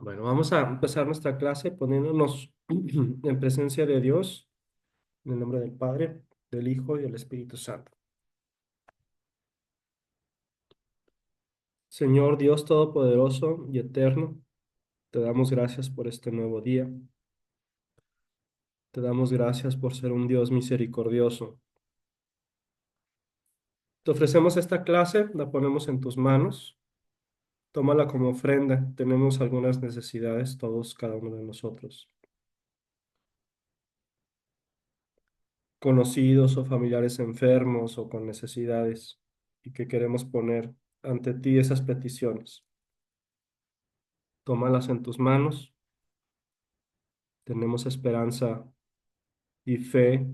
Bueno, vamos a empezar nuestra clase poniéndonos en presencia de Dios, en el nombre del Padre, del Hijo y del Espíritu Santo. Señor Dios Todopoderoso y Eterno, te damos gracias por este nuevo día. Te damos gracias por ser un Dios misericordioso. Te ofrecemos esta clase, la ponemos en tus manos. Tómala como ofrenda. Tenemos algunas necesidades, todos, cada uno de nosotros, conocidos o familiares enfermos o con necesidades, y que queremos poner ante ti esas peticiones. Tómalas en tus manos. Tenemos esperanza y fe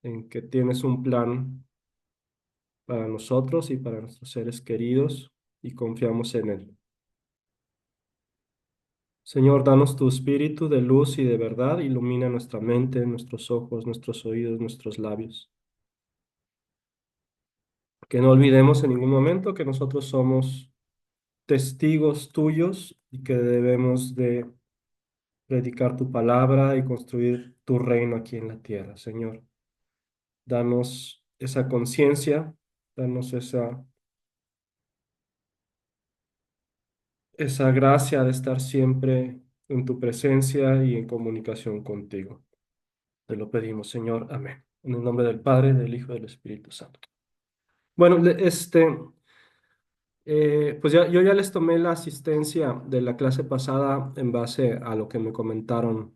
en que tienes un plan para nosotros y para nuestros seres queridos y confiamos en él. Señor, danos tu espíritu de luz y de verdad, ilumina nuestra mente, nuestros ojos, nuestros oídos, nuestros labios. Que no olvidemos en ningún momento que nosotros somos testigos tuyos y que debemos de predicar tu palabra y construir tu reino aquí en la tierra, Señor. Danos esa conciencia, danos esa gracia de estar siempre en tu presencia y en comunicación contigo. Te lo pedimos, Señor. Amén. En el nombre del Padre, del Hijo y del Espíritu Santo. Bueno, pues yo ya les tomé la asistencia de la clase pasada en base a lo que me comentaron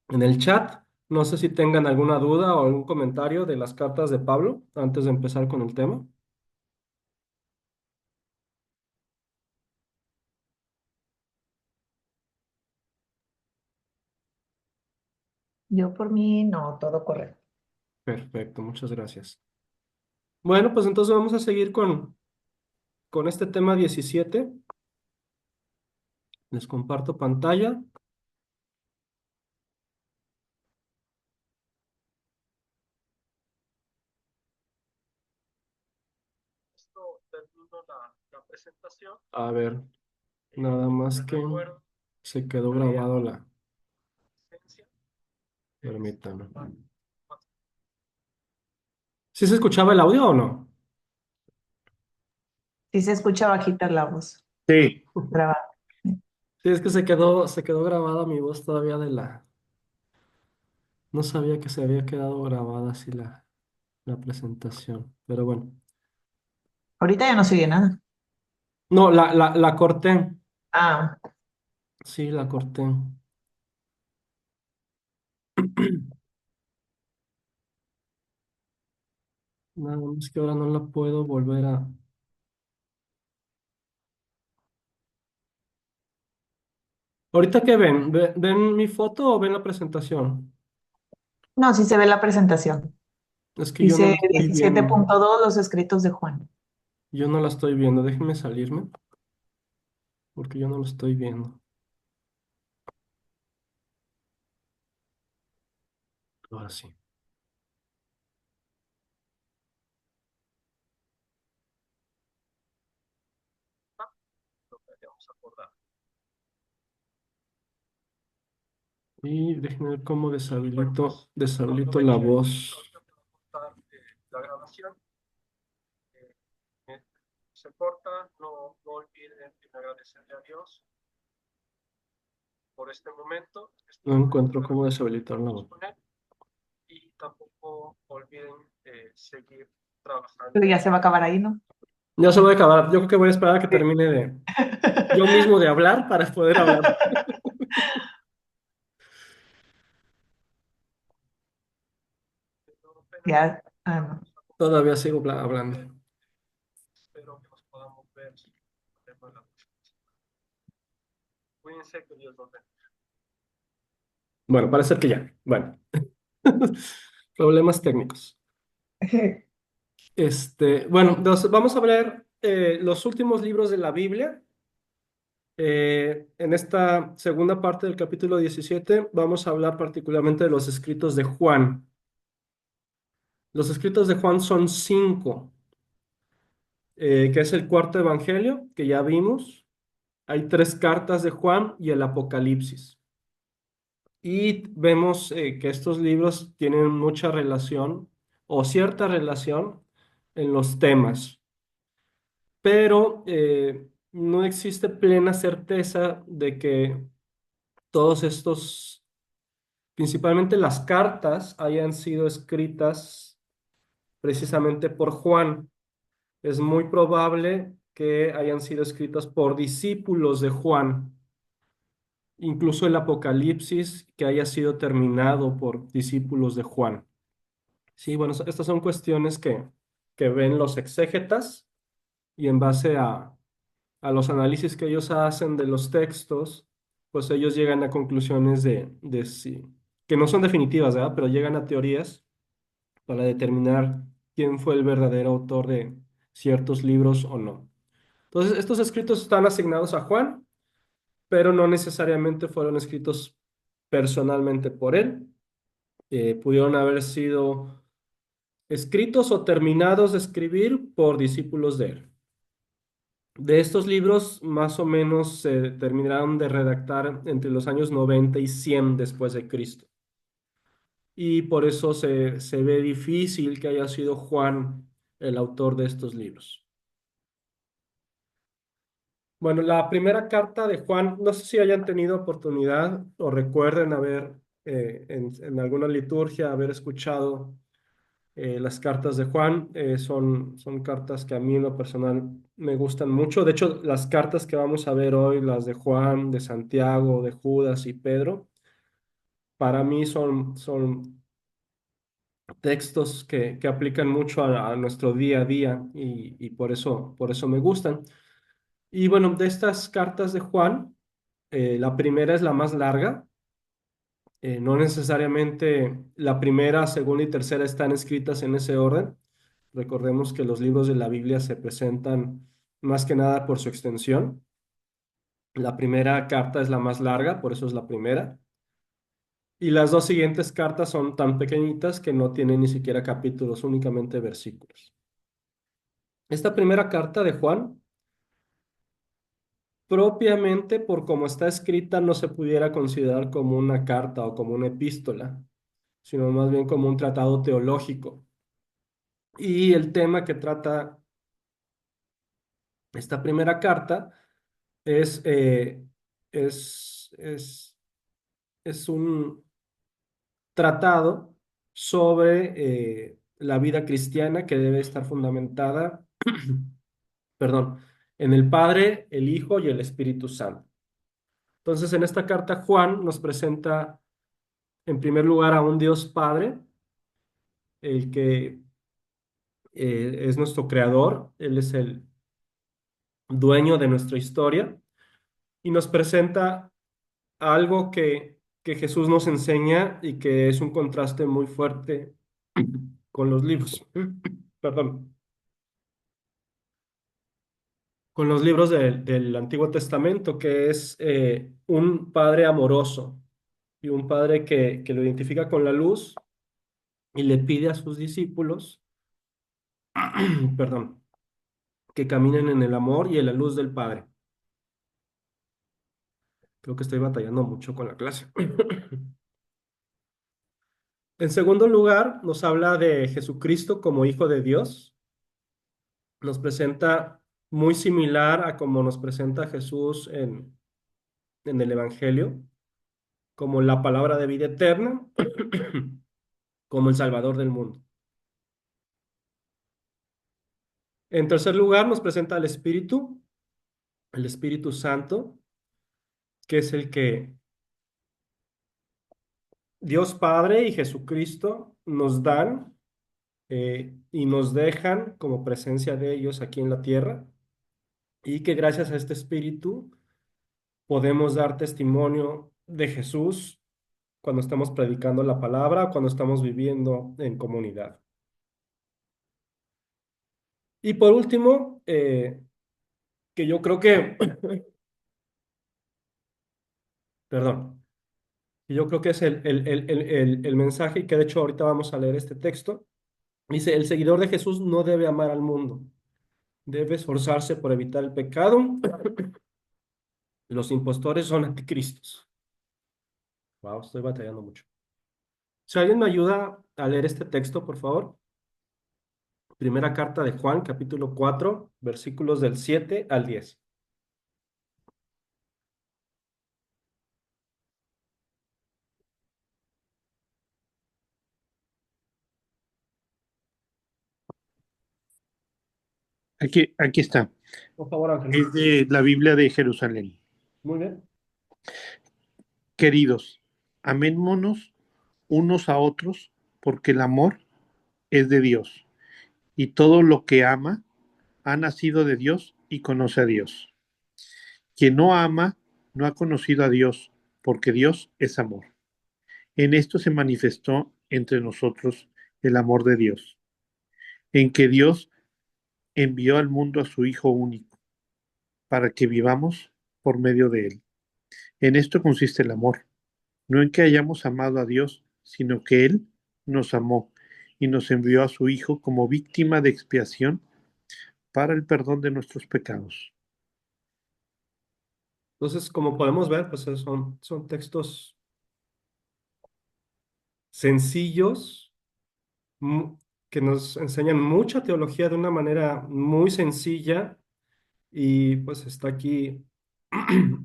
en el chat. No sé si tengan alguna duda o algún comentario de las cartas de Pablo antes de empezar con el tema. Yo por mí no, todo correcto. Perfecto, muchas gracias. Bueno, pues entonces vamos a seguir con este tema 17. Les comparto pantalla. Esto termino la presentación. A ver, nada más que se quedó grabado la... Permítame. ¿Sí se escuchaba el audio o no? Sí se escucha bajita la voz Sí. grabada. Sí, es que se quedó grabada mi voz todavía de la... No sabía que se había quedado grabada así la presentación, pero bueno. Ahorita ya no se oye nada. No, la corté. Ah, Sí, la corté. Nada más que ahora no la puedo volver a... ¿Ahorita qué ven? ¿Ven mi foto o ven la presentación? no, sí se ve la presentación. Es que yo no Dice la estoy viendo. 17.2 los escritos de Juan. Yo no la estoy viendo. Déjenme salirme porque yo no lo estoy viendo. Ahora sí. Vamos a acordar. Y déjenme ver cómo deshabilito la voz. La grabación se corta. No olviden agradecerle a Dios por este momento. No encuentro cómo deshabilitar la voz. Y tampoco olviden seguir Pero trabajando. ya se va a acabar ahí, ¿no? Ya se va a acabar. Yo creo que voy a esperar a que termine de yo mismo de hablar para poder hablar. Ya, ah, no. Todavía sigo hablando. Espero que nos podamos ver. Cuídense, que Dios los bendiga. Bueno, parece que ya. Bueno, problemas técnicos. Bueno, vamos a ver los últimos libros de la Biblia. En esta segunda parte del capítulo 17 vamos a hablar particularmente de los escritos de Juan. Los escritos de Juan son cinco, que es el cuarto evangelio que ya vimos. Hay tres cartas de Juan y el Apocalipsis. Y vemos que estos libros tienen mucha relación o cierta relación en los temas, pero no existe plena certeza de que todos estos, principalmente las cartas, hayan sido escritas precisamente por Juan. Es muy probable que hayan sido escritas por discípulos de Juan, incluso el Apocalipsis que haya sido terminado por discípulos de Juan. Sí, bueno, estas son cuestiones que ven los exégetas y en base a los análisis que ellos hacen de los textos, pues ellos llegan a conclusiones de sí, que no son definitivas, ¿verdad? Pero llegan a teorías para determinar quién fue el verdadero autor de ciertos libros o no. Entonces, estos escritos están asignados a Juan, pero no necesariamente fueron escritos personalmente por él. Pudieron haber sido escritos o terminados de escribir por discípulos de él. De estos libros, más o menos se terminaron de redactar entre los años 90 y 100 después de Cristo. Y por eso se ve difícil que haya sido Juan el autor de estos libros. Bueno, la primera carta de Juan, no sé si hayan tenido oportunidad o recuerden haber en alguna liturgia haber escuchado las cartas de Juan. Son cartas que a mí en lo personal me gustan mucho. De hecho, las cartas que vamos a ver hoy, las de Juan, de Santiago, de Judas y Pedro, para mí son textos que aplican mucho a nuestro día a día y por eso me gustan. Y bueno, de estas cartas de Juan, la primera es la más larga. No necesariamente la primera, segunda y tercera están escritas en ese orden. Recordemos que los libros de la Biblia se presentan más que nada por su extensión. La primera carta es la más larga, por eso es la primera. Y las dos siguientes cartas son tan pequeñitas que no tienen ni siquiera capítulos, únicamente versículos. Esta primera carta de Juan, propiamente por cómo está escrita, no se pudiera considerar como una carta o como una epístola, sino más bien como un tratado teológico. Y el tema que trata esta primera carta es, eh, es, es, es un tratado sobre la vida cristiana que debe estar fundamentada, perdón, en el Padre, el Hijo y el Espíritu Santo. Entonces, en esta carta, Juan nos presenta, en primer lugar, a un Dios Padre, el que es nuestro creador, Él es el dueño de nuestra historia, y nos presenta algo que Jesús nos enseña y que es un contraste muy fuerte con los libros, perdón, con los libros del Antiguo Testamento, que es un padre amoroso y un padre que lo identifica con la luz y le pide a sus discípulos, perdón, que caminen en el amor y en la luz del Padre. Creo que estoy batallando mucho con la clase. En segundo lugar, nos habla de Jesucristo como Hijo de Dios. Nos presenta muy similar a como nos presenta Jesús en el Evangelio, como la palabra de vida eterna, como el Salvador del mundo. En tercer lugar, nos presenta al Espíritu, el Espíritu Santo, que es el que Dios Padre y Jesucristo nos dan y nos dejan como presencia de ellos aquí en la tierra, y que gracias a este Espíritu podemos dar testimonio de Jesús cuando estamos predicando la palabra, cuando estamos viviendo en comunidad. Y por último, que yo creo que, perdón, que yo creo que es el mensaje, y que de hecho ahorita vamos a leer este texto, dice, el seguidor de Jesús no debe amar al mundo, debe esforzarse por evitar el pecado Los impostores son anticristos. Wow, estoy batallando mucho. Si alguien me ayuda a leer este texto, por favor. Primera carta de Juan, capítulo 4, versículos del 7 al 10. Aquí está. Por favor, Ángel. Es de la Biblia de Jerusalén. Muy bien. Queridos, amémonos unos a otros, porque el amor es de Dios, y todo lo que ama ha nacido de Dios y conoce a Dios. Quien no ama no ha conocido a Dios, porque Dios es amor. En esto se manifestó entre nosotros el amor de Dios, en que Dios envió al mundo a su Hijo único, para que vivamos por medio de él. En esto consiste el amor, no en que hayamos amado a Dios, sino que Él nos amó y nos envió a su Hijo como víctima de expiación para el perdón de nuestros pecados. Entonces, como podemos ver, pues son textos sencillos mu- que nos enseñan mucha teología de una manera muy sencilla y pues está aquí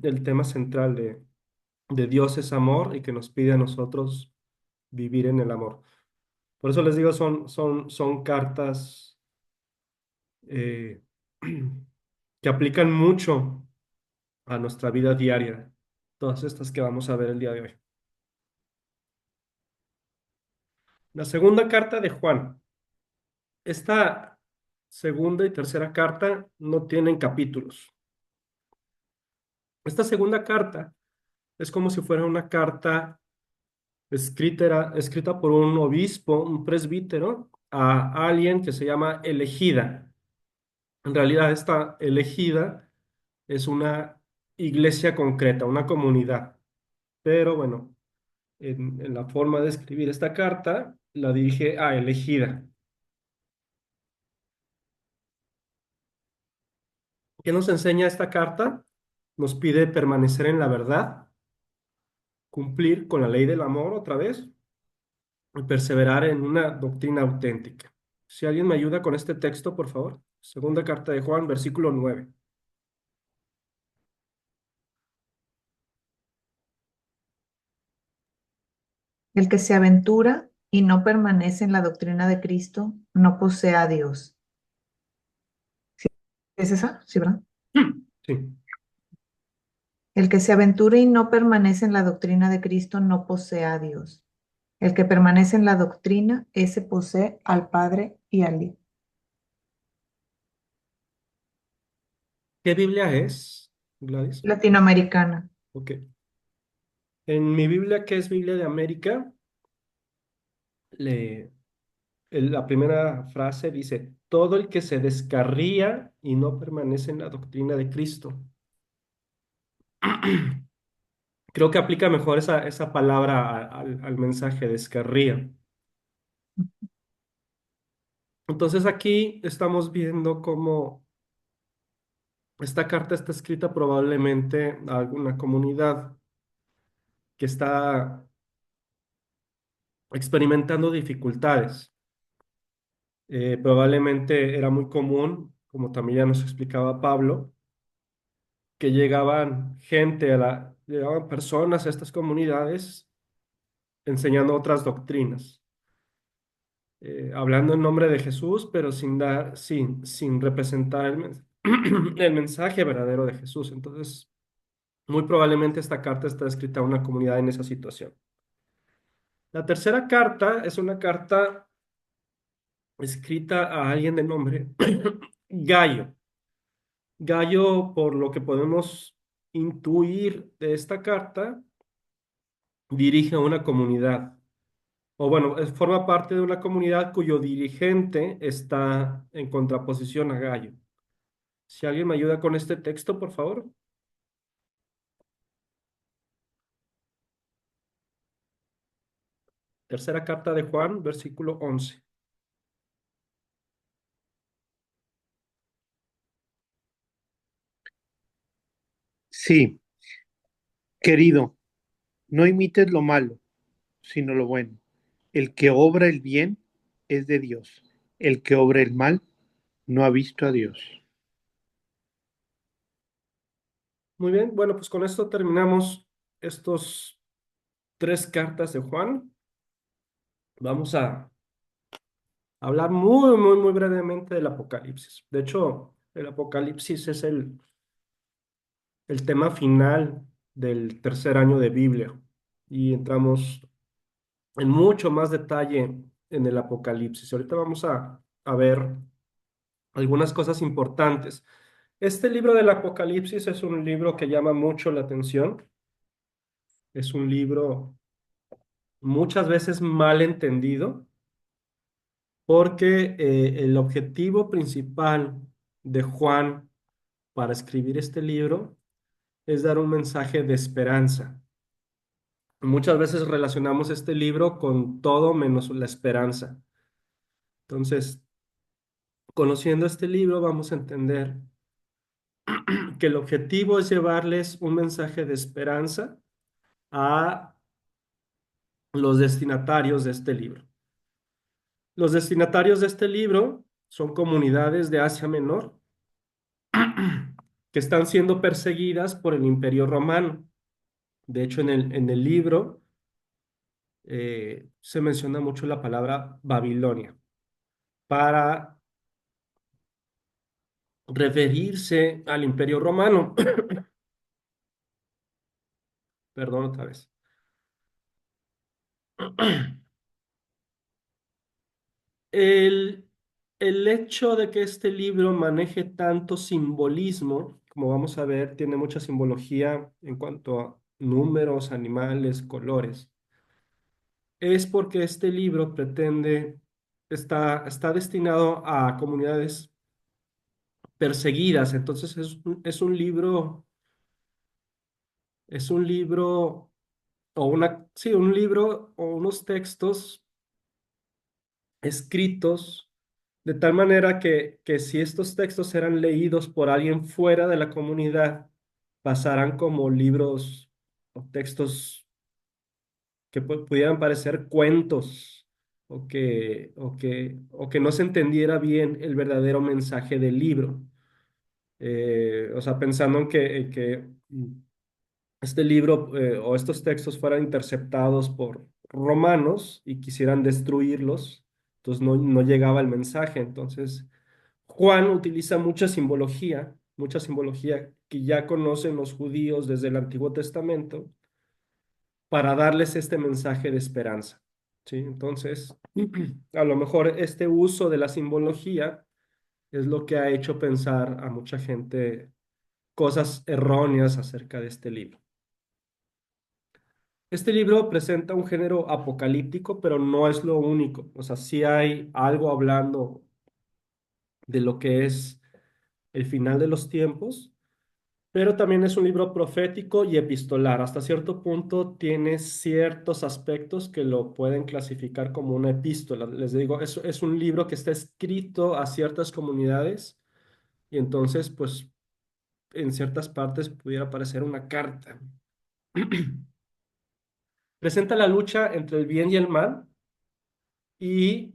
el tema central de Dios es amor y que nos pide a nosotros vivir en el amor. Por eso les digo, son cartas eh, que aplican mucho a nuestra vida diaria, todas estas que vamos a ver el día de hoy. La segunda carta de Juan. Esta segunda y tercera carta no tienen capítulos. Esta segunda carta es como si fuera una carta escrita por un obispo, un presbítero, a alguien que se llama elegida. En realidad, esta elegida es una iglesia concreta, una comunidad. Pero bueno, en la forma de escribir esta carta, la dirige a elegida. ¿Qué nos enseña esta carta? Nos pide permanecer en la verdad, cumplir con la ley del amor otra vez y perseverar en una doctrina auténtica. Si alguien me ayuda con este texto, por favor. Segunda carta de Juan, versículo 9. El que se aventura y no permanece en la doctrina de Cristo no posee a Dios. ¿Es esa? Sí, ¿verdad? Sí. El que se aventura y no permanece en la doctrina de Cristo no posee a Dios. El que permanece en la doctrina, ese posee al Padre y al Hijo. ¿Qué Biblia es, Gladys? Latinoamericana. Ok. En mi Biblia, que es Biblia de América, le, la primera frase dice, todo el que se descarría y no permanece en la doctrina de Cristo. Creo que aplica mejor esa palabra al mensaje, descarría. Entonces aquí estamos viendo cómo esta carta está escrita probablemente a alguna comunidad que está experimentando dificultades. Probablemente era muy común, como también ya nos explicaba Pablo, que llegaban personas a estas comunidades enseñando otras doctrinas, hablando en nombre de Jesús, pero sin representar el mensaje verdadero de Jesús. Entonces, muy probablemente esta carta está escrita a una comunidad en esa situación. La tercera carta es una carta escrita a alguien de nombre Gallo. Gallo, por lo que podemos intuir de esta carta, dirige a una comunidad, o bueno, forma parte de una comunidad cuyo dirigente está en contraposición a Gallo. Si alguien me ayuda con este texto, por favor. Tercera carta de Juan, versículo 11. Sí, Querido, no imites lo malo, sino lo bueno. El que obra el bien es de Dios. El que obra el mal no ha visto a Dios. Muy bien, bueno, pues con esto terminamos estos tres cartas de Juan. Vamos a hablar muy brevemente del Apocalipsis. De hecho, el Apocalipsis es el tema final del tercer año de Biblia y entramos en mucho más detalle en el Apocalipsis. Ahorita vamos a ver algunas cosas importantes. Este libro del Apocalipsis es un libro que llama mucho la atención. Es un libro muchas veces mal entendido porque el objetivo principal de Juan para escribir este libro es dar un mensaje de esperanza. Muchas veces relacionamos este libro con todo menos la esperanza. Entonces, conociendo este libro, vamos a entender que el objetivo es llevarles un mensaje de esperanza a los destinatarios de este libro. Los destinatarios de este libro son comunidades de Asia Menor que están siendo perseguidas por el Imperio Romano. De hecho, en el libro se menciona mucho la palabra Babilonia para referirse al Imperio Romano. Perdón otra vez. El, el hecho de que este libro maneje tanto simbolismo, como vamos a ver, tiene mucha simbología en cuanto a números, animales, colores, es porque este libro está destinado a comunidades perseguidas. Entonces es un libro sí, un libro o unos textos escritos de tal manera que si estos textos eran leídos por alguien fuera de la comunidad, pasarán como libros o textos que pudieran parecer cuentos o que no se entendiera bien el verdadero mensaje del libro. O sea, pensando en que este libro o estos textos fueran interceptados por romanos y quisieran destruirlos, entonces no llegaba el mensaje. Entonces, Juan utiliza mucha simbología que ya conocen los judíos desde el Antiguo Testamento para darles este mensaje de esperanza. ¿Sí? Entonces, a lo mejor este uso de la simbología es lo que ha hecho pensar a mucha gente cosas erróneas acerca de este libro. Este libro presenta un género apocalíptico, pero no es lo único. O sea, sí hay algo hablando de lo que es el final de los tiempos, pero también es un libro profético y epistolar. Hasta cierto punto tiene ciertos aspectos que lo pueden clasificar como una epístola. Les digo, es un libro que está escrito a ciertas comunidades y entonces, pues, en ciertas partes pudiera parecer una carta. Presenta la lucha entre el bien y el mal y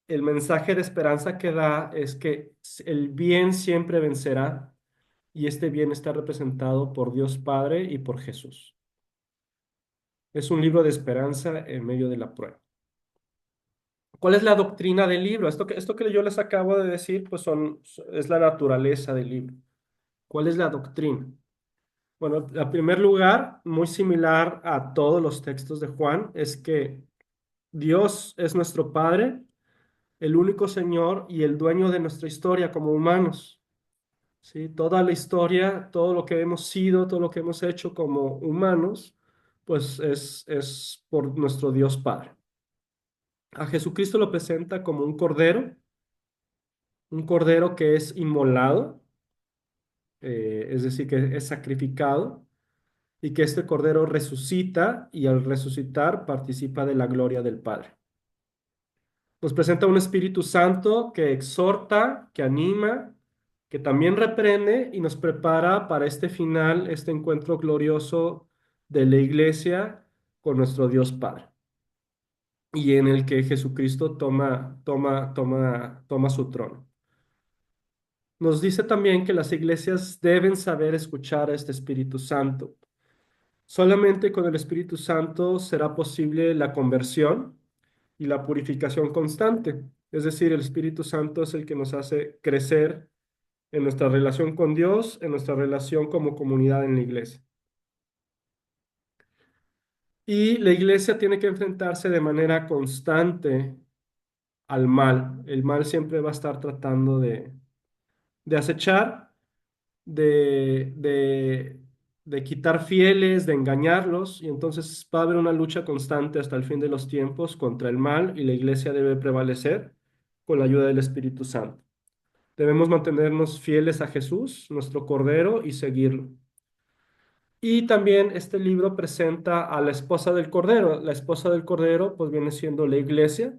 el mensaje de esperanza que da es que el bien siempre vencerá y este bien está representado por Dios Padre y por Jesús. Es un libro de esperanza en medio de la prueba. ¿Cuál es la doctrina del libro? Esto que yo les acabo de decir, pues es la naturaleza del libro. ¿Cuál es la doctrina? Bueno, en primer lugar, muy similar a todos los textos de Juan, es que Dios es nuestro Padre, el único Señor y el dueño de nuestra historia como humanos. ¿Sí? Toda la historia, todo lo que hemos sido, todo lo que hemos hecho como humanos, pues es por nuestro Dios Padre. A Jesucristo lo presenta como un cordero que es inmolado, es decir, que es sacrificado, y que este cordero resucita y al resucitar participa de la gloria del Padre. Nos presenta un Espíritu Santo que exhorta, que anima, que también reprende y nos prepara para este final, este encuentro glorioso de la iglesia con nuestro Dios Padre y en el que Jesucristo toma su trono. Nos dice también que las iglesias deben saber escuchar a este Espíritu Santo. Solamente con el Espíritu Santo será posible la conversión y la purificación constante. Es decir, el Espíritu Santo es el que nos hace crecer en nuestra relación con Dios, en nuestra relación como comunidad en la iglesia. Y la iglesia tiene que enfrentarse de manera constante al mal. El mal siempre va a estar tratando de acechar, de, de, de quitar fieles, de engañarlos, y entonces va a haber una lucha constante hasta el fin de los tiempos contra el mal y la iglesia debe prevalecer con la ayuda del Espíritu Santo. Debemos mantenernos fieles a Jesús, nuestro Cordero, y seguirlo. Y también este libro presenta a la esposa del Cordero. La esposa del Cordero pues viene siendo la iglesia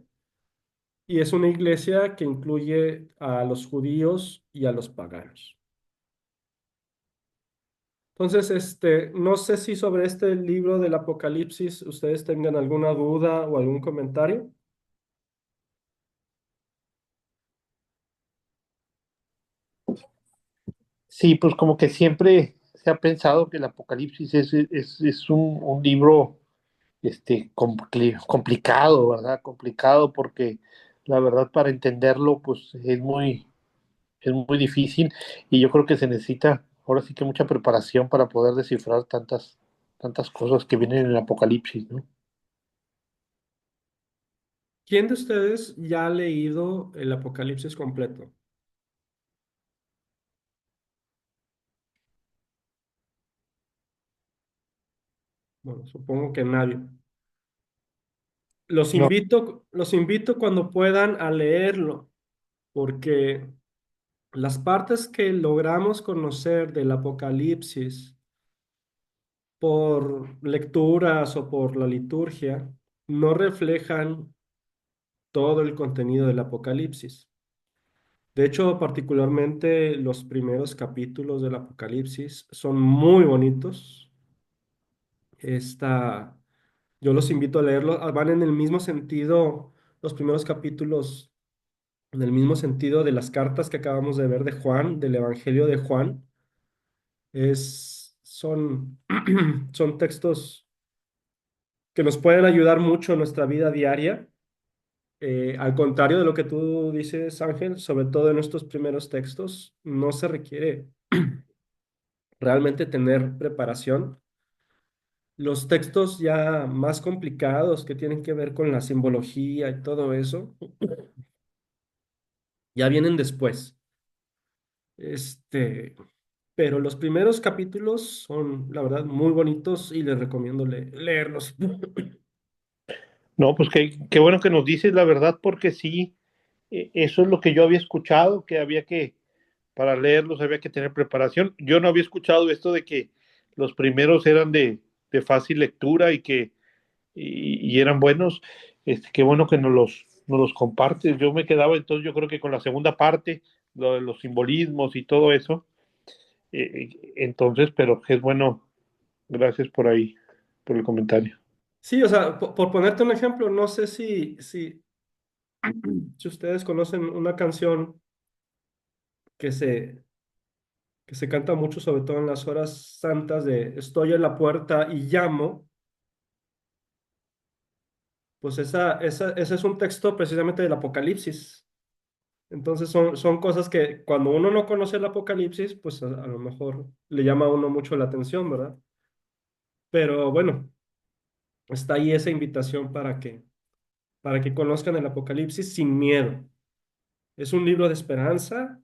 y es una iglesia que incluye a los judíos y a los paganos. Entonces, no sé si sobre este libro del Apocalipsis ustedes tengan alguna duda o algún comentario. Sí, pues como que siempre se ha pensado que el Apocalipsis es un libro complicado, ¿verdad? Complicado porque la verdad para entenderlo pues es muy difícil y yo creo que se necesita ahora sí que mucha preparación para poder descifrar tantas cosas que vienen en el Apocalipsis, ¿no? ¿Quién de ustedes ya ha leído el Apocalipsis completo? Bueno, supongo que nadie. No, Los invito cuando puedan a leerlo, porque las partes que logramos conocer del Apocalipsis por lecturas o por la liturgia no reflejan todo el contenido del Apocalipsis. De hecho, particularmente los primeros capítulos del Apocalipsis son muy bonitos. Esta, yo los invito a leerlo. Van en el mismo sentido, los primeros capítulos, en el mismo sentido de las cartas que acabamos de ver de Juan, del Evangelio de Juan. Son, son textos que nos pueden ayudar mucho en nuestra vida diaria. Al contrario de lo que tú dices, Ángel, sobre todo en estos primeros textos, no se requiere realmente tener preparación. Los textos ya más complicados que tienen que ver con la simbología y todo eso, ya vienen después. Este, pero los primeros capítulos son, la verdad, muy bonitos y les recomiendo leerlos. no, pues qué bueno que nos dices la verdad porque sí, eso es lo que yo había escuchado, que para leerlos había que tener preparación. Yo no había escuchado esto de que los primeros eran de fácil lectura y eran buenos. Qué bueno que nos los compartes. Yo me quedaba entonces, yo creo que con la segunda parte, lo de los simbolismos y todo eso. Entonces, pero es bueno, gracias por ahí, por el comentario. Sí, o sea, por ponerte un ejemplo, no sé si ustedes conocen una canción que se, que se canta mucho, sobre todo en las horas santas, de Estoy en la puerta y llamo. Pues ese es un texto precisamente del Apocalipsis. Entonces son cosas que cuando uno no conoce el Apocalipsis, pues a lo mejor le llama a uno mucho la atención, ¿verdad? Pero bueno, está ahí esa invitación para que conozcan el Apocalipsis sin miedo. Es un libro de esperanza.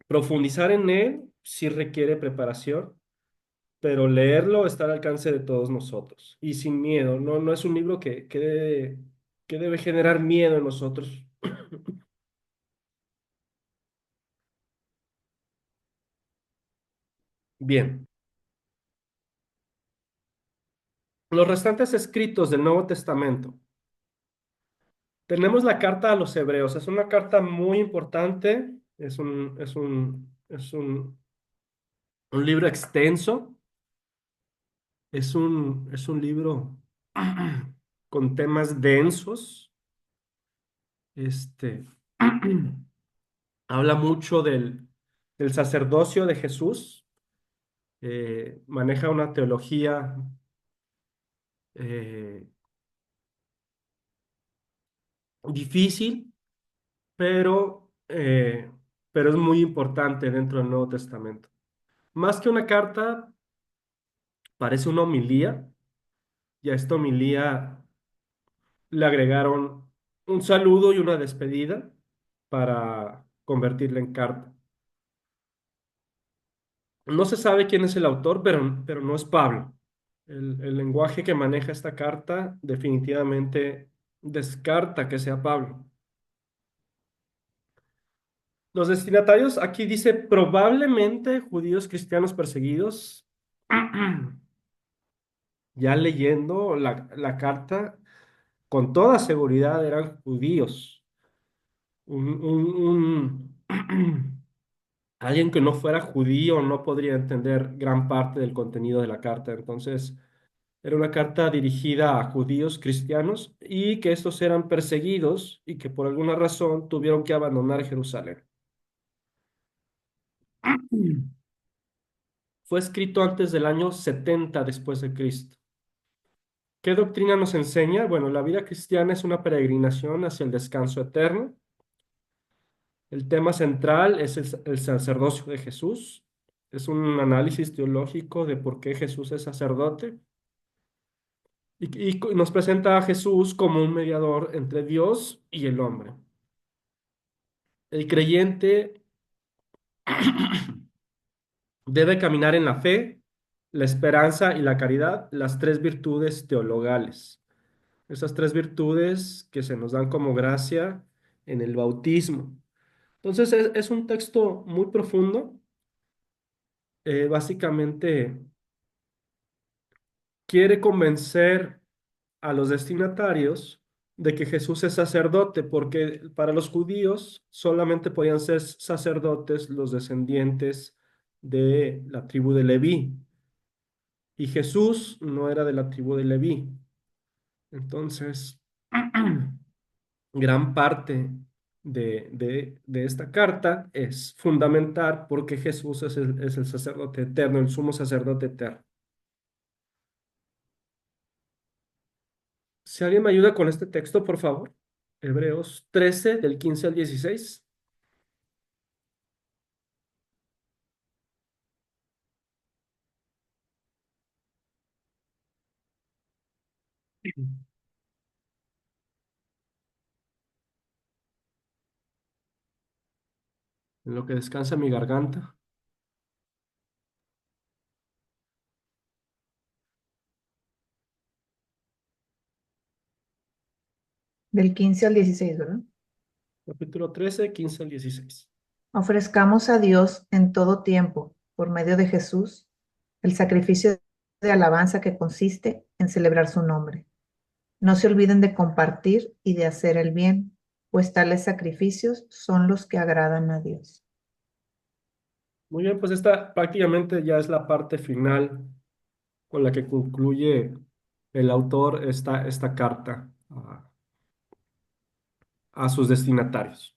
Profundizar en él sí requiere preparación, pero leerlo está al alcance de todos nosotros y sin miedo. No es un libro que debe generar miedo en nosotros. Bien, los restantes escritos del Nuevo Testamento. Tenemos la carta a los Hebreos. Es una carta muy importante. Es un libro extenso. es un libro con temas densos. Este habla mucho del sacerdocio de Jesús. Maneja una teología eh, difícil, pero es muy importante dentro del Nuevo Testamento. Más que una carta, parece una homilía, y a esta homilía le agregaron un saludo y una despedida para convertirla en carta. No se sabe quién es el autor, pero no es Pablo. El lenguaje que maneja esta carta definitivamente descarta que sea Pablo. Los destinatarios, aquí dice probablemente judíos cristianos perseguidos. Ya leyendo la carta, con toda seguridad eran judíos. Alguien que no fuera judío no podría entender gran parte del contenido de la carta. Entonces, era una carta dirigida a judíos cristianos y que estos eran perseguidos y que por alguna razón tuvieron que abandonar Jerusalén. Fue escrito antes del año 70 después de Cristo. ¿Qué doctrina nos enseña? Bueno, la vida cristiana es una peregrinación hacia el descanso eterno. El tema central es el sacerdocio de Jesús. Es un análisis teológico de por qué Jesús es sacerdote. Y nos presenta a Jesús como un mediador entre Dios y el hombre. El creyente debe caminar en la fe, la esperanza y la caridad, las tres virtudes teologales. Esas tres virtudes que se nos dan como gracia en el bautismo. Entonces es un texto muy profundo. Básicamente quiere convencer a los destinatarios de que Jesús es sacerdote, porque para los judíos solamente podían ser sacerdotes los descendientes de la tribu de Leví, y Jesús no era de la tribu de Leví. Entonces, gran parte de esta carta es fundamental porque Jesús es el sacerdote eterno, el sumo sacerdote eterno. Si alguien me ayuda con este texto, por favor. Hebreos 13, del 15 al 16. En lo que descansa mi garganta. Del 15 al 16, ¿verdad? Capítulo 13, 15 al 16. Ofrezcamos a Dios en todo tiempo, por medio de Jesús, el sacrificio de alabanza que consiste en celebrar su nombre. No se olviden de compartir y de hacer el bien, pues tales sacrificios son los que agradan a Dios. Muy bien, pues esta prácticamente ya es la parte final con la que concluye el autor esta carta a sus destinatarios.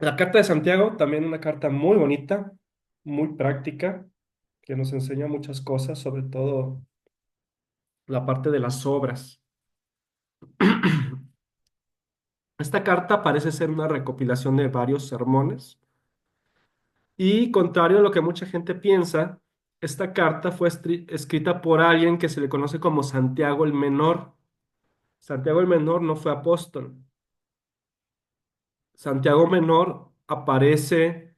La carta de Santiago, también una carta muy bonita, muy práctica, que nos enseña muchas cosas, sobre todo la parte de las obras. Esta carta parece ser una recopilación de varios sermones y, contrario a lo que mucha gente piensa, esta carta fue escrita por alguien que se le conoce como Santiago el Menor. Santiago el Menor no fue apóstol. Santiago Menor aparece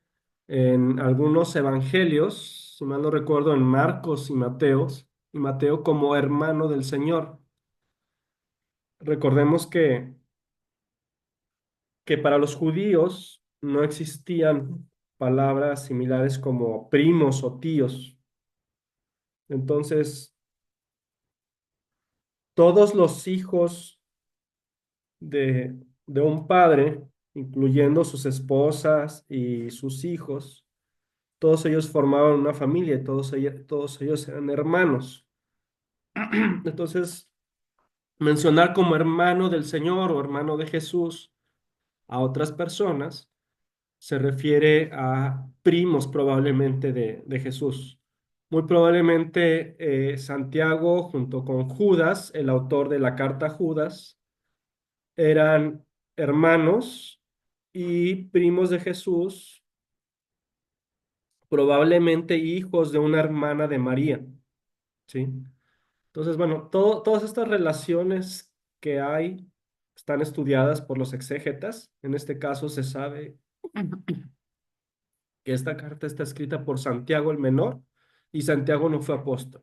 en algunos evangelios, si mal no recuerdo, en Marcos y Mateo como hermano del Señor. Recordemos que para los judíos no existían palabras similares como primos o tíos. Entonces, todos los hijos de un padre, incluyendo sus esposas y sus hijos, Todos ellos formaban una familia y todos ellos eran hermanos. Entonces, mencionar como hermano del Señor o hermano de Jesús a otras personas se refiere a primos probablemente de Jesús. Muy probablemente Santiago junto con Judas, el autor de la carta a Judas, eran hermanos y primos de Jesús, probablemente hijos de una hermana de María, ¿sí? Entonces, bueno, todas estas relaciones que hay están estudiadas por los exégetas. En este caso se sabe que esta carta está escrita por Santiago el Menor y Santiago no fue apóstol.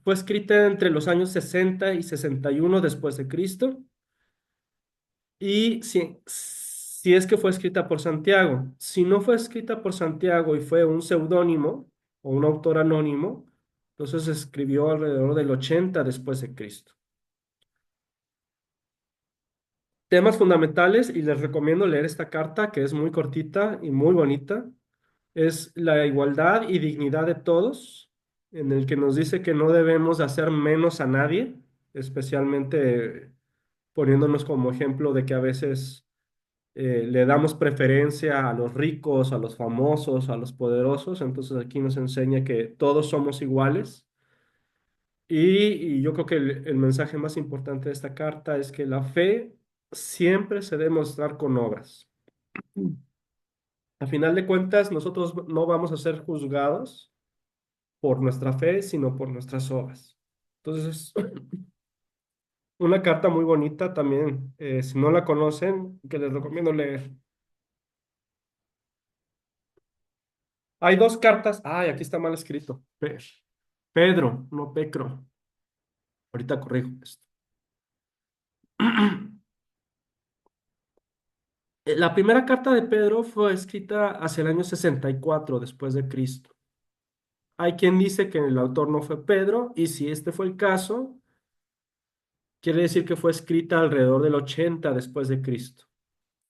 Fue escrita entre los años 60 y 61 después de Cristo y si es que fue escrita por Santiago. Si no fue escrita por Santiago y fue un seudónimo o un autor anónimo, entonces se escribió alrededor del 80 después de Cristo. Temas fundamentales y les recomiendo leer esta carta que es muy cortita y muy bonita. Es la igualdad y dignidad de todos, en el que nos dice que no debemos hacer menos a nadie, especialmente poniéndonos como ejemplo de que a veces le damos preferencia a los ricos, a los famosos, a los poderosos. Entonces aquí nos enseña que todos somos iguales. Y yo creo que el mensaje más importante de esta carta es que la fe siempre se debe mostrar con obras. A final de cuentas, nosotros no vamos a ser juzgados por nuestra fe, sino por nuestras obras. Entonces, una carta muy bonita también, si no la conocen, que les recomiendo leer. Hay dos cartas, ay, aquí está mal escrito. Pedro, no Pecro. Ahorita corrijo esto. La primera carta de Pedro fue escrita hacia el año 64 después de Cristo. Hay quien dice que el autor no fue Pedro, y si este fue el caso, quiere decir que fue escrita alrededor del 80 después de Cristo.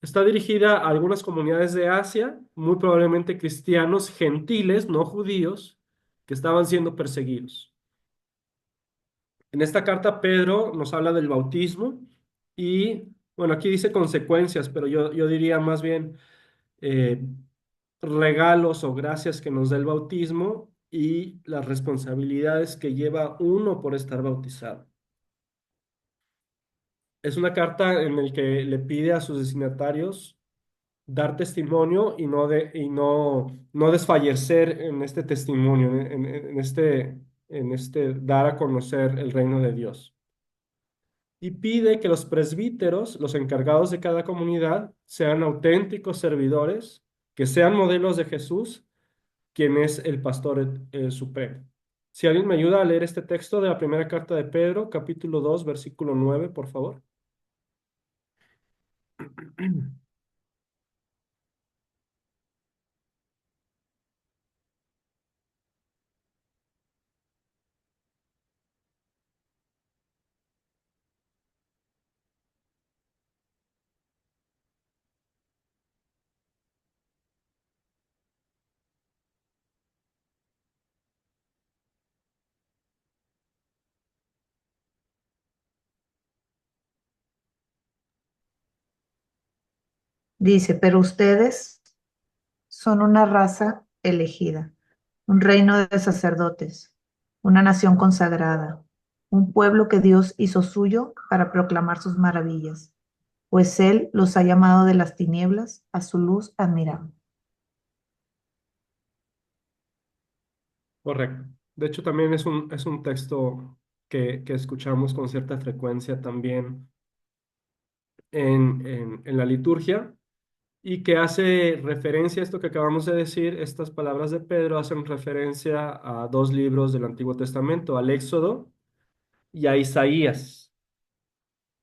Está dirigida a algunas comunidades de Asia, muy probablemente cristianos gentiles, no judíos, que estaban siendo perseguidos. En esta carta Pedro nos habla del bautismo y, bueno, aquí dice consecuencias, pero yo diría más bien eh, regalos o gracias que nos da el bautismo y las responsabilidades que lleva uno por estar bautizado. Es una carta en la que le pide a sus destinatarios dar testimonio y no desfallecer en este testimonio, en este dar a conocer el reino de Dios. Y pide que los presbíteros, los encargados de cada comunidad, sean auténticos servidores, que sean modelos de Jesús, quien es el pastor supremo. Si alguien me ayuda a leer este texto de la primera carta de Pedro, capítulo 2, versículo 9, por favor. Dice, pero ustedes son una raza elegida, un reino de sacerdotes, una nación consagrada, un pueblo que Dios hizo suyo para proclamar sus maravillas, pues Él los ha llamado de las tinieblas a su luz admirable. Correcto. De hecho, también es un texto que escuchamos con cierta frecuencia también en la liturgia y que hace referencia a esto que acabamos de decir. Estas palabras de Pedro hacen referencia a dos libros del Antiguo Testamento, al Éxodo y a Isaías,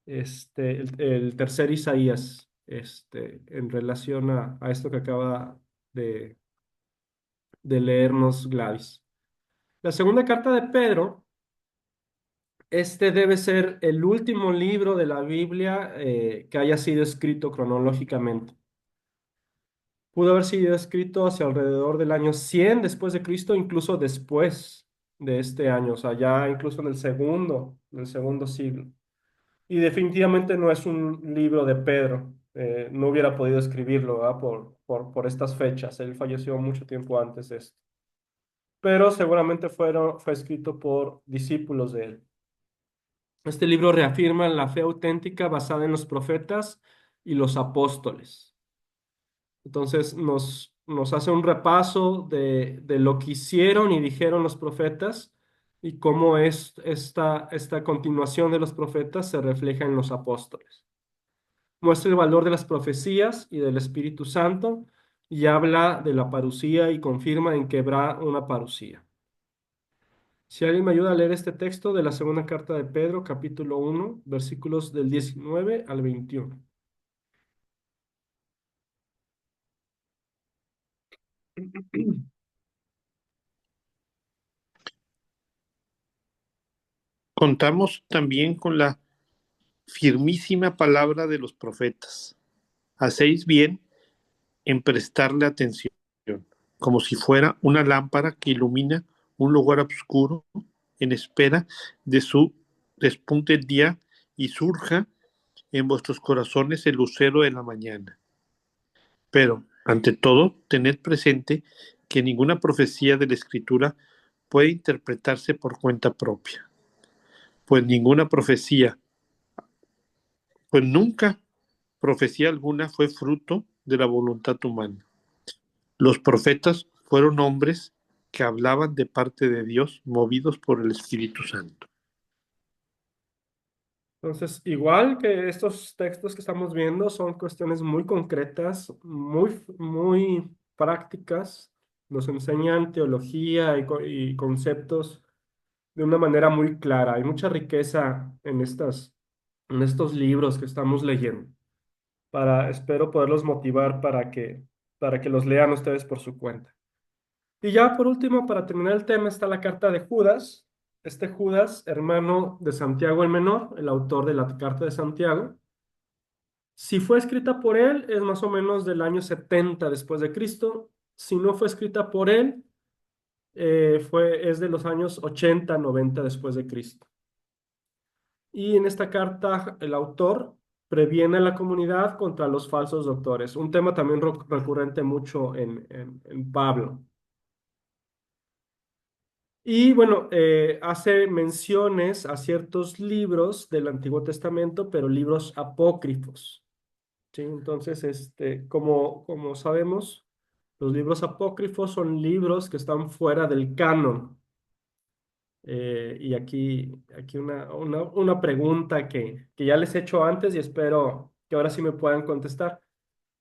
el tercer Isaías, en relación a esto que acaba de, de leernos Gladys. La segunda carta de Pedro. Este debe ser el último libro de la Biblia que haya sido escrito cronológicamente. Pudo haber sido escrito hacia alrededor del año 100 después de Cristo, incluso después de este año, o sea, ya incluso en el segundo siglo. Y definitivamente no es un libro de Pedro. No hubiera podido escribirlo, ¿verdad? Por estas fechas. Él falleció mucho tiempo antes de esto. Pero seguramente fue escrito por discípulos de él. Este libro reafirma la fe auténtica basada en los profetas y los apóstoles. Entonces nos hace un repaso de lo que hicieron y dijeron los profetas y cómo esta continuación de los profetas se refleja en los apóstoles. Muestra el valor de las profecías y del Espíritu Santo y habla de la parucía y confirma en que habrá una parucía. Si alguien me ayuda a leer este texto de la segunda carta de Pedro, capítulo 1, versículos del 19 al 21. Contamos también con la firmísima palabra de los profetas. Hacéis bien en prestarle atención, como si fuera una lámpara que ilumina un lugar oscuro en espera de su despunte el día y surja en vuestros corazones el lucero de la mañana. Pero, ante todo, tened presente que ninguna profecía de la Escritura puede interpretarse por cuenta propia, pues ninguna profecía, pues nunca profecía alguna fue fruto de la voluntad humana. Los profetas fueron hombres que hablaban de parte de Dios, movidos por el Espíritu Santo. Entonces, igual que estos textos que estamos viendo, son cuestiones muy concretas, muy prácticas. Nos enseñan teología y conceptos de una manera muy clara. Hay mucha riqueza en estos libros que estamos leyendo. Espero poderlos motivar para que los lean ustedes por su cuenta. Y ya por último, para terminar el tema, está la carta de Judas. Este Judas, hermano de Santiago el Menor, el autor de la carta de Santiago. Si fue escrita por él, es más o menos del año 70 después de Cristo. Si no fue escrita por él, es de los años 80 90 después de Cristo. Y en esta carta, el autor previene a la comunidad contra los falsos doctores, un tema también recurrente mucho en Pablo. Y bueno, hace menciones a ciertos libros del Antiguo Testamento, pero libros apócrifos. ¿Sí? Entonces, como sabemos, los libros apócrifos son libros que están fuera del canon. Y aquí una pregunta que ya les he hecho antes y espero que ahora sí me puedan contestar.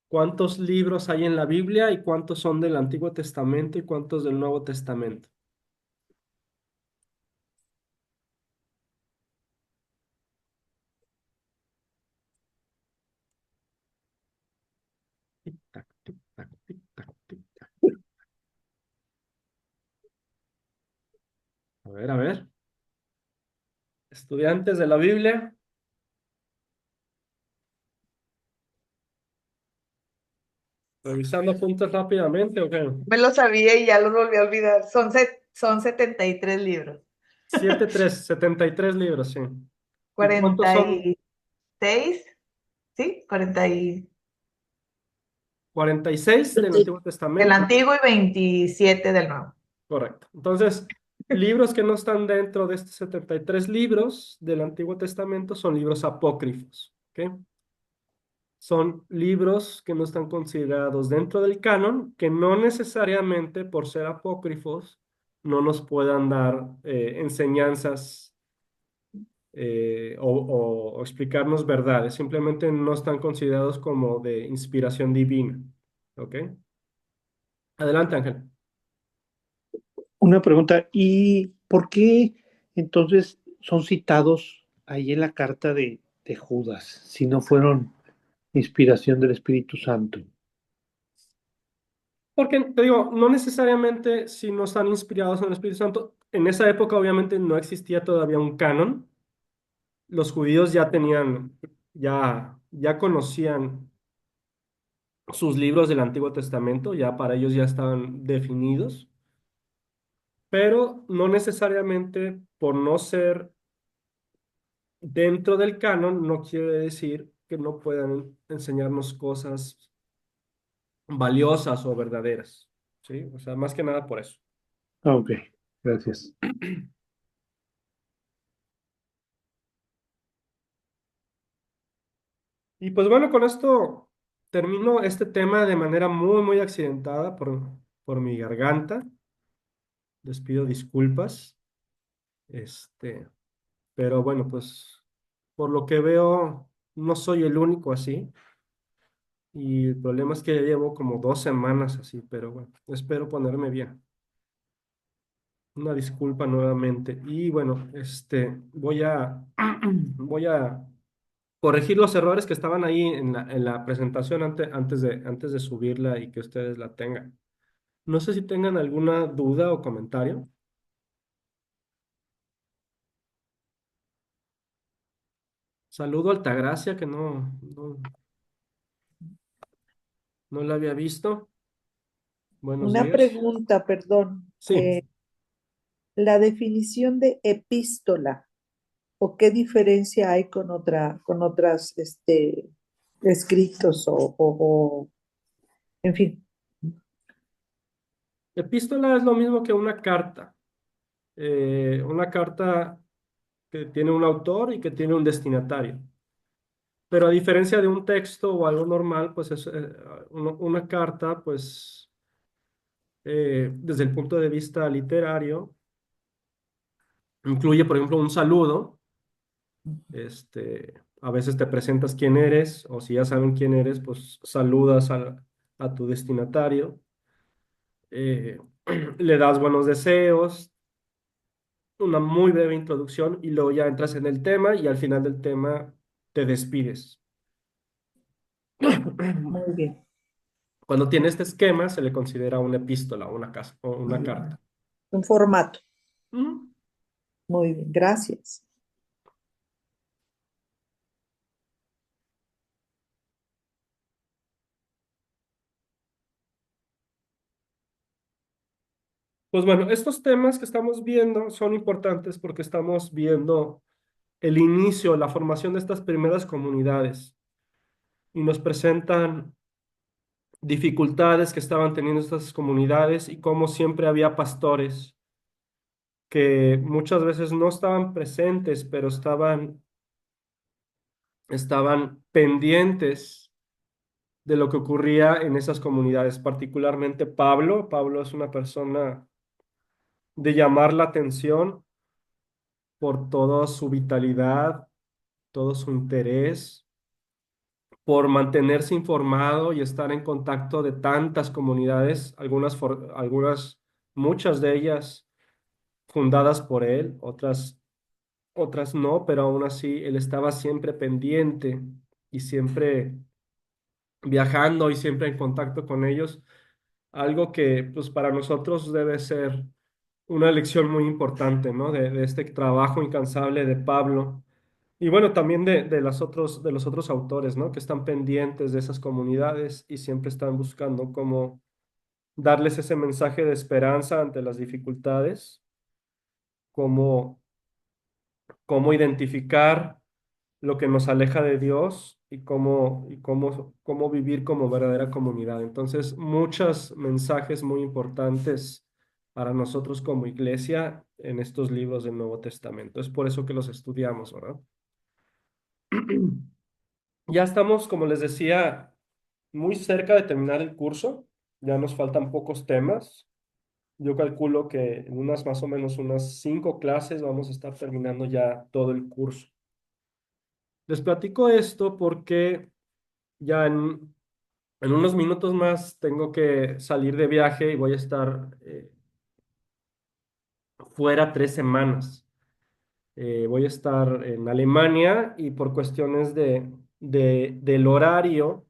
¿Cuántos libros hay en la Biblia y cuántos son del Antiguo Testamento y cuántos del Nuevo Testamento? Tic, tac, tic, tac, tic, tac, tic, tac. A ver. Estudiantes de la Biblia, revisando apuntes rápidamente, ¿ok? Me lo sabía y ya lo volví a olvidar. Son 73 libros. 73 libros, sí. ¿Y cuántos Cuarenta son? y seis, ¿sí? 46 del Antiguo del Testamento. Antiguo y 27 del Nuevo. Correcto. Entonces, libros que no están dentro de estos 73 libros del Antiguo Testamento son libros apócrifos, ¿ok? Son libros que no están considerados dentro del canon, que no necesariamente por ser apócrifos no nos puedan dar enseñanzas o explicarnos verdades, simplemente no están considerados como de inspiración divina, ¿ok? Adelante, Ángel. Una pregunta, ¿y por qué entonces son citados ahí en la carta de Judas, si no fueron inspiración del Espíritu Santo? Porque te digo, no necesariamente si no están inspirados en el Espíritu Santo, en esa época obviamente no existía todavía un canon. Los judíos ya conocían sus libros del Antiguo Testamento, ya para ellos ya estaban definidos, pero no necesariamente por no ser dentro del canon, no quiere decir que no puedan enseñarnos cosas valiosas o verdaderas, ¿sí? O sea, más que nada por eso. Ok, gracias. Y pues bueno, con esto termino este tema de manera muy, muy accidentada por mi garganta. Les pido disculpas. Este, pero bueno, pues por lo que veo, no soy el único así. Y el problema es que ya llevo como 2 semanas así, pero bueno, espero ponerme bien. Una disculpa nuevamente. Y bueno, voy a corregir los errores que estaban ahí en la presentación antes de subirla y que ustedes la tengan. No sé si tengan alguna duda o comentario. Saludo a Altagracia, que no la había visto. Buenos Una días. pregunta, perdón. Sí, La definición de epístola, ¿o qué diferencia hay con otras, escritos en fin? epístola es lo mismo que una carta. Una carta que tiene un autor y que tiene un destinatario. Pero a diferencia de un texto o algo normal, pues es una carta, pues desde el punto de vista literario, incluye, por ejemplo, un saludo. A veces te presentas quién eres, o si ya saben quién eres, pues saludas a tu destinatario, eh, le das buenos deseos, una muy breve introducción y luego ya entras en el tema y al final del tema te despides. Muy bien, Cuando tiene este esquema se le considera una epístola o una carta. un formato. Ujú. Muy bien, gracias. Pues bueno, estos temas que estamos viendo son importantes porque estamos viendo el inicio, la formación de estas primeras comunidades y nos presentan dificultades que estaban teniendo estas comunidades y cómo siempre había pastores que muchas veces no estaban presentes, pero estaban pendientes de lo que ocurría en esas comunidades, particularmente Pablo. Pablo es una persona de llamar la atención por toda su vitalidad, todo su interés, por mantenerse informado y estar en contacto de tantas comunidades, muchas de ellas fundadas por él, otras no, pero aún así él estaba siempre pendiente y siempre viajando y siempre en contacto con ellos, algo que pues para nosotros debe ser una lección muy importante, ¿no? De este trabajo incansable de Pablo. Y bueno, también de los otros autores, ¿no? Que están pendientes de esas comunidades y siempre están buscando cómo darles ese mensaje de esperanza ante las dificultades, cómo, cómo identificar lo que nos aleja de Dios y cómo vivir como verdadera comunidad. Entonces, muchos mensajes muy importantes para nosotros como iglesia en estos libros del Nuevo Testamento. Es por eso que los estudiamos, ¿verdad? Ya estamos, como les decía, muy cerca de terminar el curso. Ya nos faltan pocos temas. Yo calculo que en unas más o menos unas 5 clases vamos a estar terminando ya todo el curso. Les platico esto porque ya en unos minutos más tengo que salir de viaje y voy a estar fuera 3 semanas. Voy a estar en Alemania y por cuestiones del horario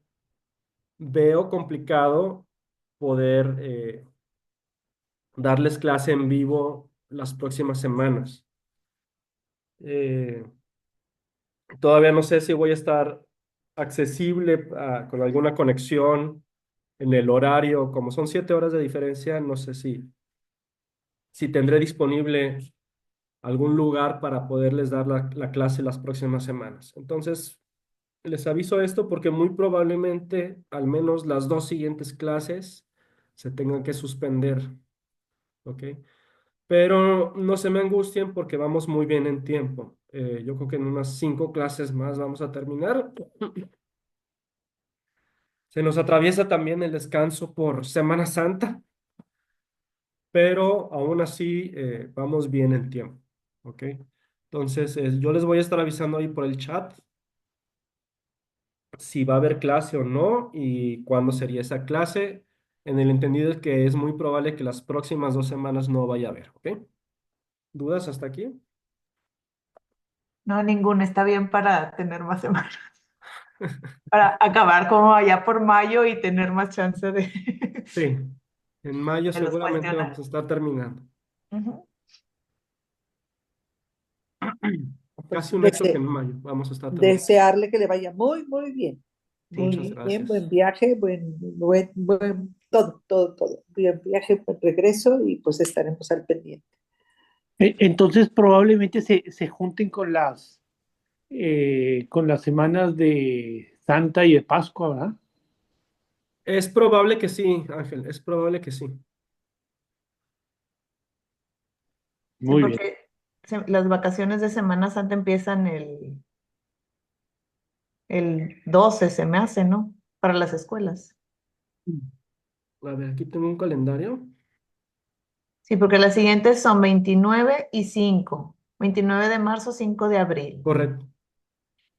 veo complicado poder darles clase en vivo las próximas semanas. Eh, Todavía no sé si voy a estar accesible con alguna conexión en el horario, como son 7 horas de diferencia, no sé si tendré disponible algún lugar para poderles dar la clase las próximas semanas. Entonces, les aviso esto porque muy probablemente al menos las dos siguientes clases se tengan que suspender, ¿ok? Pero no se me angustien porque vamos muy bien en tiempo. Yo creo que en unas 5 clases más vamos a terminar. Se nos atraviesa también el descanso por Semana Santa, pero aún así vamos bien en tiempo, ¿ok? Entonces, yo les voy a estar avisando ahí por el chat si va a haber clase o no y cuándo sería esa clase, en el entendido de que es muy probable que las próximas 2 semanas no vaya a haber, ¿ok? ¿Dudas hasta aquí? No, ninguna, está bien para tener más semanas, para acabar como allá por mayo y tener más chance de, Sí, en mayo de los seguramente vamos a cuestionarios. estar terminando. Ujú. Pues Casi un hecho que en mayo vamos a estar terminando. desearle que le vaya muy, muy bien. Muchas Muy bien, buen gracias. viaje, todo, todo, todo. Buen viaje, buen regreso y pues estaremos al pendiente. Entonces probablemente se junten con las semanas de Santa y de Pascua, ¿verdad? Es probable que sí, Ángel, es probable que sí. Sí, Muy bien. porque las vacaciones de Semana Santa empiezan el 12 se me hace, ¿no? Para las escuelas. A ver, aquí tengo un calendario. Sí, porque las siguientes son 29 y 5. 29 de marzo, 5 de abril. Correcto.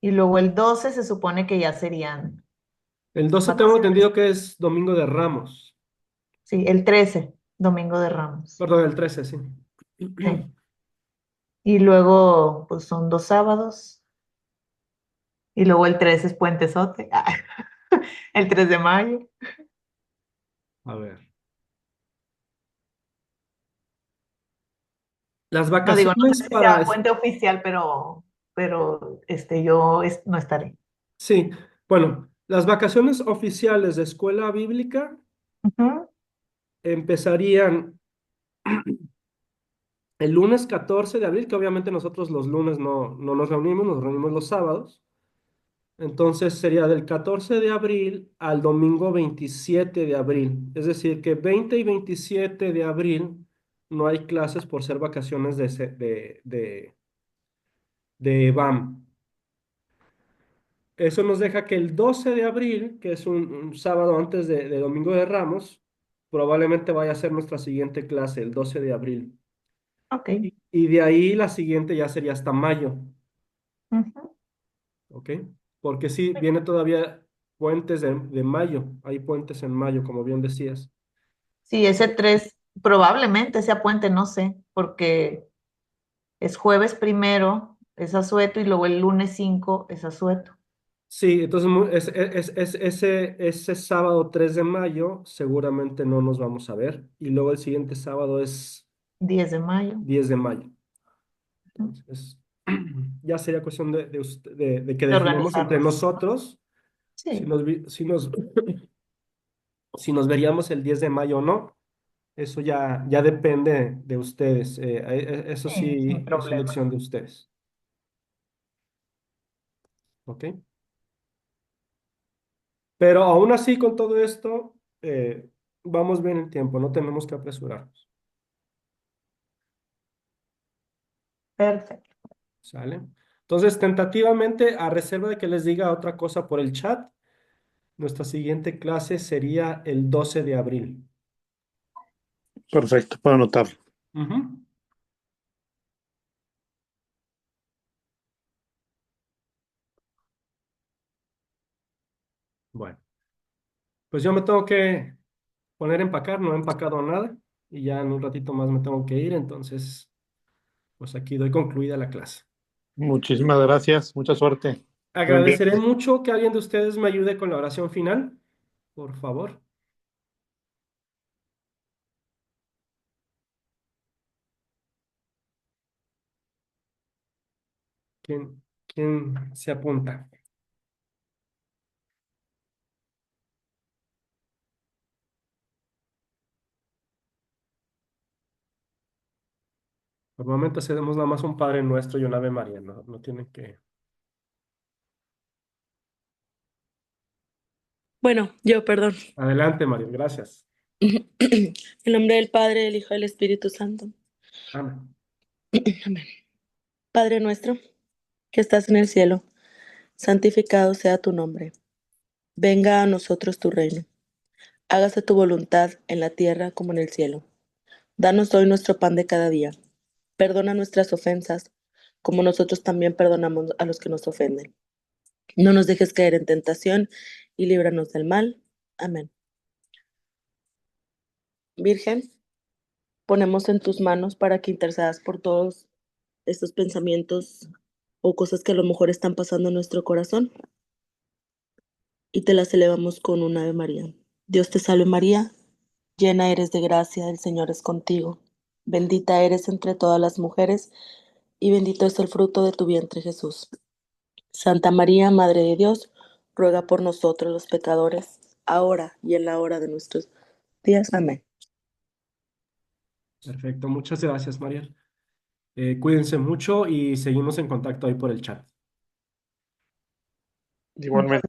Y luego el 12 se supone que ya serían El 12 tengo vacaciones. entendido que es Domingo de Ramos. Sí, el 13, Domingo de Ramos. Perdón, el 13, sí. Sí. Y luego, pues son 2 sábados. Y luego el 13 es Puentesote. El 3 de mayo. A ver. Las No digo, no vacaciones sé si para... sea puente oficial, pero yo no estaré. Sí, bueno, las vacaciones oficiales de escuela bíblica Ujú. empezarían el lunes 14 de abril, que obviamente nosotros los lunes no nos reunimos los sábados. Entonces sería del 14 de abril al domingo 27 de abril. Es decir, que 20 y 27 de abril no hay clases por ser vacaciones de BAM. Eso nos deja que el 12 de abril, que es un sábado antes de Domingo de Ramos, probablemente vaya a ser nuestra siguiente clase, el 12 de abril. Ok. Y de ahí la siguiente ya sería hasta mayo, Ujú. ¿ok? Porque sí, viene todavía puentes de mayo, hay puentes en mayo, como bien decías. Sí, ese 3 probablemente sea puente, no sé, porque es jueves primero, es asueto, y luego el lunes 5 es asueto. Sí, entonces ese sábado 3 de mayo seguramente no nos vamos a ver. Y luego el siguiente sábado es 10 de mayo. 10 de mayo. Ujú. Entonces, ya sería cuestión de que De definamos entre organizarnos. nosotros si Sí, nos, si nos veríamos el 10 de mayo o no. Eso ya depende de ustedes. Eso sí, sin sí es problema. elección de ustedes. ¿Ok? Pero aún así, con todo esto, vamos bien el tiempo, no tenemos que apresurarnos. Perfecto. ¿Sale? Entonces, tentativamente, a reserva de que les diga otra cosa por el chat, nuestra siguiente clase sería el 12 de abril. Perfecto, para anotarlo. Ujú. Bueno, pues yo me tengo que poner a empacar, no he empacado nada y ya en un ratito más me tengo que ir, entonces, pues aquí doy concluida la clase. Muchísimas gracias, mucha suerte. Buen Agradeceré viaje. mucho que alguien de ustedes me ayude con la oración final, por favor. ¿Quién se apunta? Normalmente hacemos nada más un Padre Nuestro y un Ave María, no, no tienen que... Bueno, yo, perdón. Adelante, María, gracias. En nombre del Padre, del Hijo y del Espíritu Santo. Amén. Amén. Padre nuestro, que estás en el cielo, santificado sea tu nombre. Venga a nosotros tu reino. Hágase tu voluntad en la tierra como en el cielo. Danos hoy nuestro pan de cada día. Perdona nuestras ofensas, como nosotros también perdonamos a los que nos ofenden. No nos dejes caer en tentación y líbranos del mal. Amén. Virgen, ponemos en tus manos para que intercedas por todos estos pensamientos o cosas que a lo mejor están pasando en nuestro corazón y te las elevamos con un Ave María. Dios te salve María, llena eres de gracia, el Señor es contigo. Bendita eres entre todas las mujeres y bendito es el fruto de tu vientre Jesús. Santa María, Madre de Dios, ruega por nosotros los pecadores, ahora y en la hora de nuestros días. Amén. Perfecto, muchas gracias, María. Cuídense mucho y seguimos en contacto ahí por el chat. Igualmente.